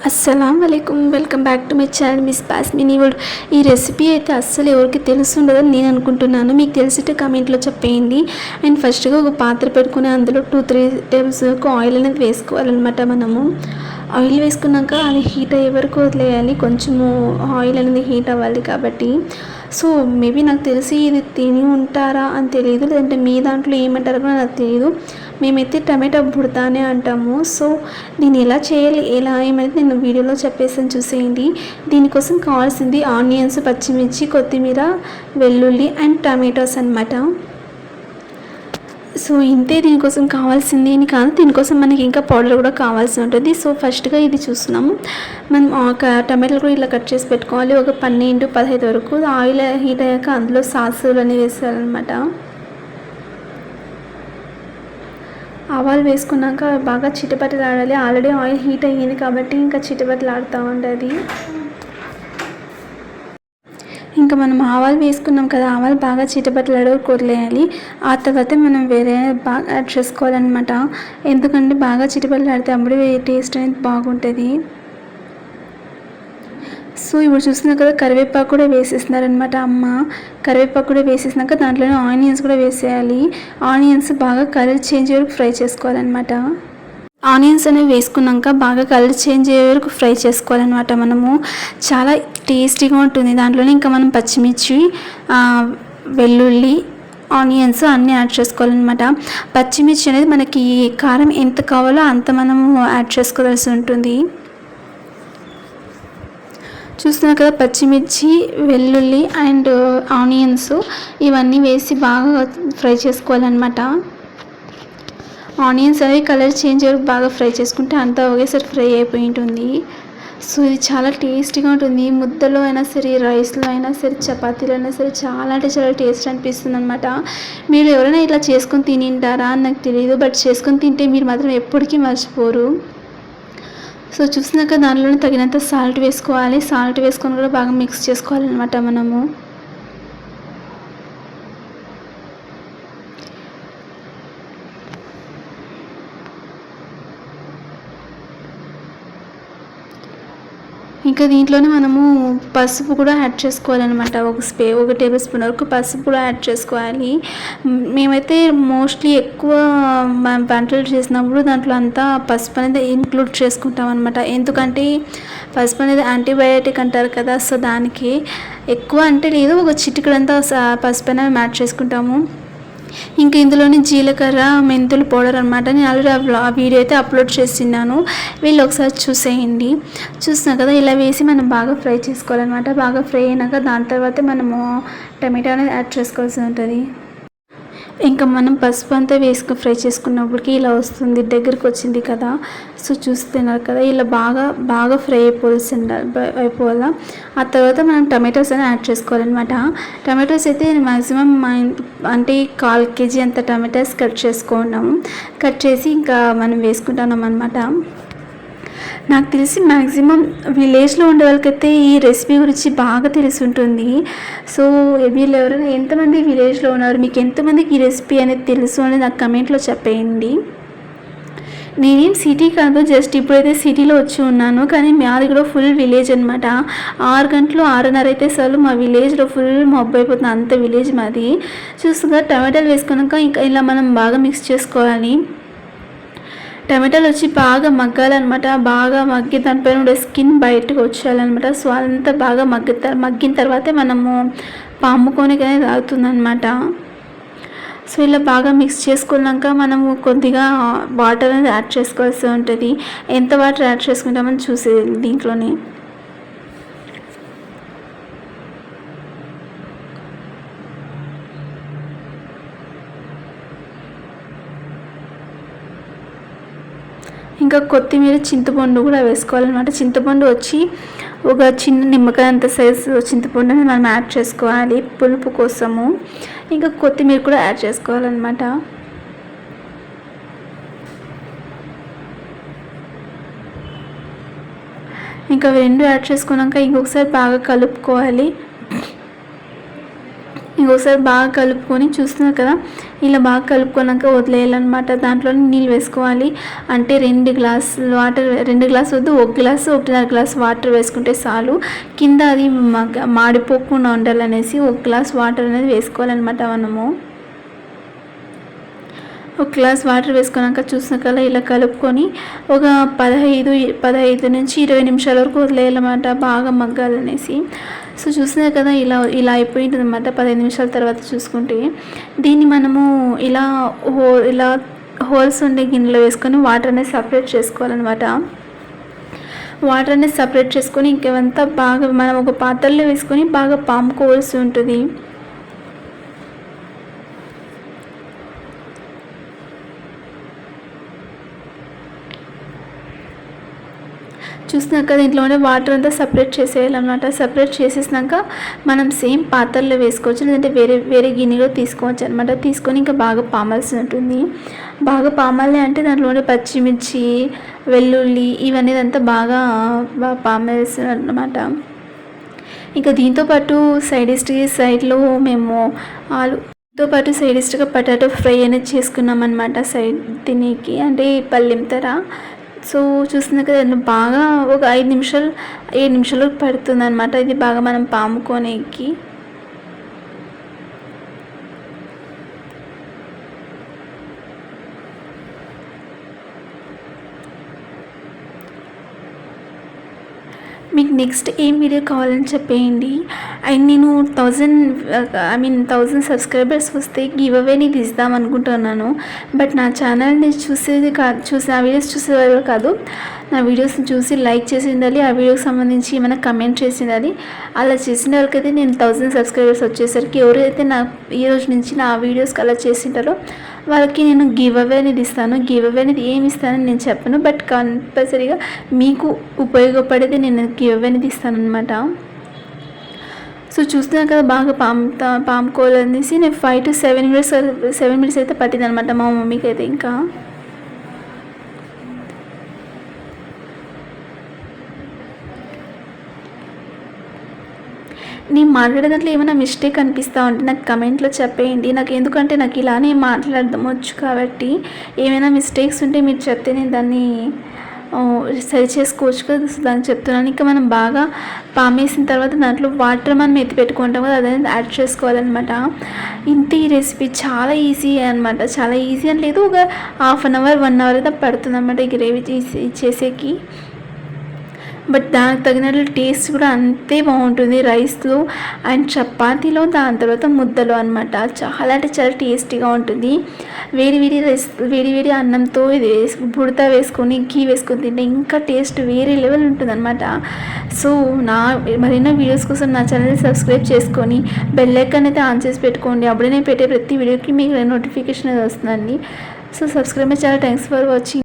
అస్సలం వాలేకుమ్, welcome back to my channel miss పాస్మిని వరల్డ్. ఈ రెసిపీ అయితే అస్సలు ఎవరికి తెలుసుండదని నేను అనుకుంటున్నాను. మీకు తెలిసితే కమెంట్లో చెప్పేయండి. అండ్ ఫస్ట్గా ఒక పాత్ర పెట్టుకుని అందులో 2-3 టేబుల్ స్పూన్ ఆయిల్ అనేది వేసుకోవాలన్నమాట. మనము ఆయిల్ వేసుకున్నాక అది హీట్ అయ్యే వరకు వదిలేయాలి. కొంచెము ఆయిల్ అనేది హీట్ అవ్వాలి కాబట్టి. సో మేబీ నాకు తెలిసి ఇది తిని ఉంటారా అని తెలియదు, లేదంటే మీ దాంట్లో ఏమంటారో కూడా నాకు తెలియదు. మేమైతే టమాటా బుడతానే అంటాము. సో దీన్ని ఎలా చేయాలి, ఎలా ఏమైతే నేను వీడియోలో చెప్పేసాను, చూసేయండి. దీనికోసం కావాల్సింది ఆనియన్స్, పచ్చిమిర్చి, కొత్తిమీర, వెల్లుల్లి అండ్ టమాటోస్ అన్నమాట. సో ఇంతే దీనికోసం కావాల్సింది అని కాదు, దీనికోసం మనకి ఇంకా పౌడర్ కూడా కావాల్సి ఉంటుంది. సో ఫస్ట్గా ఇది చూస్తున్నాము. మనం ఒక టమాటాలు కూడా ఇలా కట్ చేసి పెట్టుకోవాలి. ఒక 12-15 వరకు ఆయిల్ హీట్ అయ్యాక అందులో సాసులు అనేవి వేసారనమాట. ఆవాలు వేసుకున్నాక బాగా చిటపటలాడాలి. ఆల్రెడీ ఆయిల్ హీట్ అయ్యింది కాబట్టి ఇంకా చిటపటలాడుతూ ఉంటుంది. ఇంకా మనం ఆవాలు వేసుకున్నాం కదా, ఆవాలు బాగా చిటపటలాడు కొరలేయాలి. ఆ తర్వాత మనం వేరే బాగా యాడ్ చేసుకోవాలన్నమాట. ఎందుకంటే బాగా చిటపటలాడితే అప్పుడే టేస్ట్ అనేది బాగుంటుంది. సో ఇప్పుడు చూస్తున్నారు కదా, కరివేపాకు కూడా వేసేస్తున్నారనమాట అమ్మ. కరివేపాకు కూడా వేసేసినాక దాంట్లోనే ఆనియన్స్ కూడా వేసేయాలి. ఆనియన్స్ బాగా కలర్ చేంజ్ వరకు ఫ్రై చేసుకోవాలన్నమాట. ఆనియన్స్ అనేవి వేసుకున్నాక బాగా కలర్ చేంజ్ అయ్యే వరకు ఫ్రై చేసుకోవాలన్నమాట. మనము చాలా టేస్టీగా ఉంటుంది. దాంట్లోనే ఇంకా మనం పచ్చిమిర్చి, వెల్లుల్లి, ఆనియన్స్ అన్నీ యాడ్ చేసుకోవాలన్నమాట. పచ్చిమిర్చి అనేది మనకి కారం ఎంత కావాలో అంత మనము యాడ్ చేసుకోవాల్సి ఉంటుంది. చూస్తున్నారు కదా, పచ్చిమిర్చి, వెల్లుల్లి అండ్ ఆనియన్స్ ఇవన్నీ వేసి బాగా ఫ్రై చేసుకోవాలన్నమాట. ఆనియన్స్ అనేవి కలర్ చేంజ్ వరకు బాగా ఫ్రై చేసుకుంటే అంతా ఒకేసారి ఫ్రై అయిపోయి ఉంటుంది. సో ఇది చాలా టేస్టీగా ఉంటుంది. ముద్దలో అయినా సరే, రైస్లో అయినా సరే, చపాతీలో అయినా సరే చాలా అంటే చాలా టేస్ట్ అనిపిస్తుంది అనమాట. మీరు ఎవరైనా ఇట్లా చేసుకొని తినింటారా అని నాకు తెలియదు, బట్ చేసుకొని తింటే మీరు మాత్రం ఎప్పటికీ మర్చిపోరు. సో చూసినాక దానిలోనే తగినంత సాల్ట్ వేసుకోవాలి. సాల్ట్ వేసుకొని కూడా బాగా మిక్స్ చేసుకోవాలన్నమాట మనము. ఇంకా దీంట్లోనే మనము పసుపు కూడా యాడ్ చేసుకోవాలన్నమాట. ఒక టేబుల్ స్పూన్ వరకు పసుపు కూడా యాడ్ చేసుకోవాలి. మేమైతే మోస్ట్లీ ఎక్కువ వంటలు చేసినప్పుడు దాంట్లో అంతా పసుపు అనేది ఇంక్లూడ్ చేసుకుంటాం అనమాట. ఎందుకంటే పసుపు అనేది యాంటీబయాటిక్ అంటారు కదా, సో దానికి ఎక్కువ అంటే లేదు, ఒక చిటికెడంతా పసుపు అనేది యాడ్ చేసుకుంటాము. ఇంకా ఇందులోని జీలకర్ర, మెంతులు పౌడర్ అనమాట. నేను ఆల్రెడీ ఆ వీడియో అయితే అప్లోడ్ చేస్తున్నాను, వీళ్ళు ఒకసారి చూసేయండి. చూసినా కదా, ఇలా వేసి మనం బాగా ఫ్రై చేసుకోవాలన్నమాట. బాగా ఫ్రై అయినాక దాని తర్వాత మనము టమాటా అనేది యాడ్ చేసుకోవాల్సి ఉంటుంది. ఇంకా మనం పసుపు అంతా ఫ్రై చేసుకున్నప్పటికీ ఇలా వస్తుంది, దగ్గరికి వచ్చింది కదా. సో చూస్తున్నారు కదా, ఇలా బాగా ఫ్రై అయిపోవాలా. ఆ తర్వాత మనం టమాటోస్ అని యాడ్ చేసుకోవాలన్నమాట. టమాటోస్ అయితే మ్యాక్సిమం అంటే 1/4 kg అంత టమాటోస్ కట్ చేసి ఇంకా మనం వేసుకుంటున్నాం అనమాట. నాకు తెలిసి మ్యాక్సిమం విలేజ్లో ఉండే వాళ్ళకైతే ఈ రెసిపీ గురించి బాగా తెలిసి ఉంటుంది. సో వీళ్ళు ఎవరైనా ఎంతమంది విలేజ్లో ఉన్నారు, మీకు ఎంతమందికి ఈ రెసిపీ అనేది తెలుసు అనేది నాకు కమెంట్లో చెప్పేయండి. నేనేం సిటీ కాదు, జస్ట్ ఇప్పుడైతే సిటీలో వచ్చి ఉన్నాను, కానీ మాది కూడా ఫుల్ విలేజ్ అనమాట. 6 గంటలు 6:30 అయితే చాలు మా విలేజ్లో ఫుల్ మబ్బు అయిపోతుంది, అంత విలేజ్ మాది. చూస్తుగా టమాటాలు వేసుకున్నాక ఇంకా ఇలా మనం బాగా మిక్స్ చేసుకోవాలి. టమాటాలు వచ్చి బాగా మగ్గాలన్నమాట. బాగా మగ్గి దానిపైన ఉండే స్కిన్ బయటకు వచ్చేయాలన్నమాట. సో అదంతా బాగా మగ్గిన తర్వాతే మనము పాముకోనికి అనేది అవుతుందన్నమాట. సో ఇలా బాగా మిక్స్ చేసుకున్నాక మనము కొద్దిగా వాటర్ అనేది యాడ్ చేసుకోవాల్సి ఉంటుంది. ఎంత వాటర్ యాడ్ చేసుకుంటామని చూసేది దీంట్లోనే. ఇంకా కొత్తిమీర, చింతపండు కూడా వేసుకోవాలన్నమాట. చింతపండు వచ్చి ఒక చిన్న నిమ్మకాయ అంత సైజు చింతపండుని మనం యాడ్ చేసుకోవాలి పులుపు కోసము. ఇంకా కొత్తిమీర కూడా యాడ్ చేసుకోవాలన్నమాట. ఇంకా 2 యాడ్ చేసుకున్నాక ఇంకొకసారి బాగా కలుపుకోవాలి. ఇంకోసారి బాగా కలుపుకొని చూస్తున్నారు కదా, ఇలా బాగా కలుపుకున్నాక వదిలేయాలన్నమాట. దాంట్లో నీళ్ళు వేసుకోవాలి. అంటే 2 గ్లాసులు వాటర్, 2 గ్లాసు వద్దు, 1 గ్లాసు 1.5 గ్లాసు వాటర్ వేసుకుంటే చాలు. కింద అది మాడిపోకుండా ఉండాలనేసి 1 గ్లాస్ వాటర్ అనేది వేసుకోవాలన్నమాట మనము. 1 గ్లాస్ వాటర్ వేసుకున్నాక చూసినాక ఇలా కలుపుకొని ఒక 15 నుంచి 20 నిమిషాల వరకు వదిలేయాలన్నమాట, బాగా మగ్గాలనేసి. సో చూసినా కదా ఇలా అయిపోయింటుంది అన్నమాట. 15 నిమిషాల తర్వాత చూసుకుంటే దీన్ని మనము ఇలా హోల్స్ ఉండే గిన్నెలో వేసుకొని వాటర్ అనేది సపరేట్ చేసుకోవాలన్నమాట. వాటర్ అనేది సపరేట్ చేసుకొని ఇంకేమంతా బాగా మనం ఒక పాత్రలో వేసుకొని బాగా పాముకోవాల్సి ఉంటుంది. చూసినాక దీంట్లోనే వాటర్ అంతా సపరేట్ చేసేయాలన్నమాట. సపరేట్ చేసేసినాక మనం సేమ్ పాత్రలో వేసుకోవచ్చు, లేదంటే వేరే గిన్నెలో తీసుకోవచ్చు అనమాట. తీసుకొని ఇంకా బాగా పామాల్సి ఉంటుంది. బాగా పామాలి అంటే దాంట్లోనే పచ్చిమిర్చి, వెల్లుల్లి ఇవన్నీ అంతా బాగా పామేసి అన్నమాట. ఇంకా దీంతోపాటు సైడ్లో మేము సైడ్ డిష్గా పొటాటో ఫ్రై అనేది చేసుకున్నాం అనమాట, సైడ్ తినేకి, అంటే పల్లెం తర. సో చూస్తున్నా కదా బాగా ఒక 7 నిమిషాలు పడుతుంది అనమాట ఇది బాగా మనం పాముకోనేకి. మీకు నెక్స్ట్ ఏం వీడియో కావాలని చెప్పేయండి. అండ్ నేను 1000 సబ్స్క్రైబర్స్ వస్తే గివ్ అవే నీది ఇద్దాం అనుకుంటున్నాను. బట్ నా ఛానల్ని నా వీడియోస్ చూసేవారు కాదు, నా వీడియోస్ని చూసి లైక్ చేసి ఉండాలి, ఆ వీడియోకి సంబంధించి ఏమైనా కమెంట్ చేసి ఉండాలి. అలా చేసిన వాళ్ళకైతే నేను 1000 సబ్స్క్రైబర్స్ వచ్చేసరికి ఎవరైతే ఈ రోజు నుంచి నా వీడియోస్కి అలా చేసింటారో వాళ్ళకి నేను గివ్ అవే అనేది ఇస్తాను. గివ్ అవే అనేది ఏమి ఇస్తానని నేను చెప్పను, బట్ కంపల్సరీగా మీకు ఉపయోగపడేది నేను గివ్ అవే అనేది ఇస్తాను అనమాట. సో చూస్తున్నా కదా బాగా పాముకోవాలనేసి నేను 5 to 7 మినిట్స్ అయితే పట్టింది అనమాట మా మమ్మీకి అయితే. ఇంకా నేను మాట్లాడే దాంట్లో ఏమైనా మిస్టేక్ అనిపిస్తూ ఉంటే నాకు కమెంట్లో చెప్పేయండి. ఎందుకంటే నాకు ఇలానే మాట్లాడడం వచ్చు కాబట్టి ఏమైనా మిస్టేక్స్ ఉంటే మీరు చెప్తే నేను దాన్ని సరి చేసుకోవచ్చు కదా, దాన్ని చెప్తున్నాను. ఇంకా మనం బాగా పామేసిన తర్వాత దాంట్లో వాటర్ మనం ఎత్తి పెట్టుకుంటాం కదా, అదనేది యాడ్ చేసుకోవాలన్నమాట. ఇంత ఈ రెసిపీ చాలా ఈజీ అనమాట. చాలా ఈజీ అని లేదు, ఒక 1/2 అవర్ 1 అవర్ అయితే పడుతుంది అనమాట ఈ గ్రేవీ చేసేకి. బట్ దానికి తగినట్లు టేస్ట్ కూడా అంతే బాగుంటుంది రైస్లో అండ్ చపాతీలో, దాని తర్వాత ముద్దలో అనమాట. చాలా అంటే చాలా టేస్టీగా ఉంటుంది. వేడి అన్నంతో ఇది బుడత వేసుకొని ఘీ వేసుకొని తింటే ఇంకా టేస్ట్ వేరే లెవెల్ ఉంటుంది అనమాట. సో మరెన్నో వీడియోస్ కోసం నా ఛానల్ని సబ్స్క్రైబ్ చేసుకొని బెల్ ఐకాన్ అయితే ఆన్ చేసి పెట్టుకోండి. అప్పుడే నేను పెట్టే ప్రతి వీడియోకి మీకు నోటిఫికేషన్ వస్తుందండి. So subscribe my channel. Thanks for watching.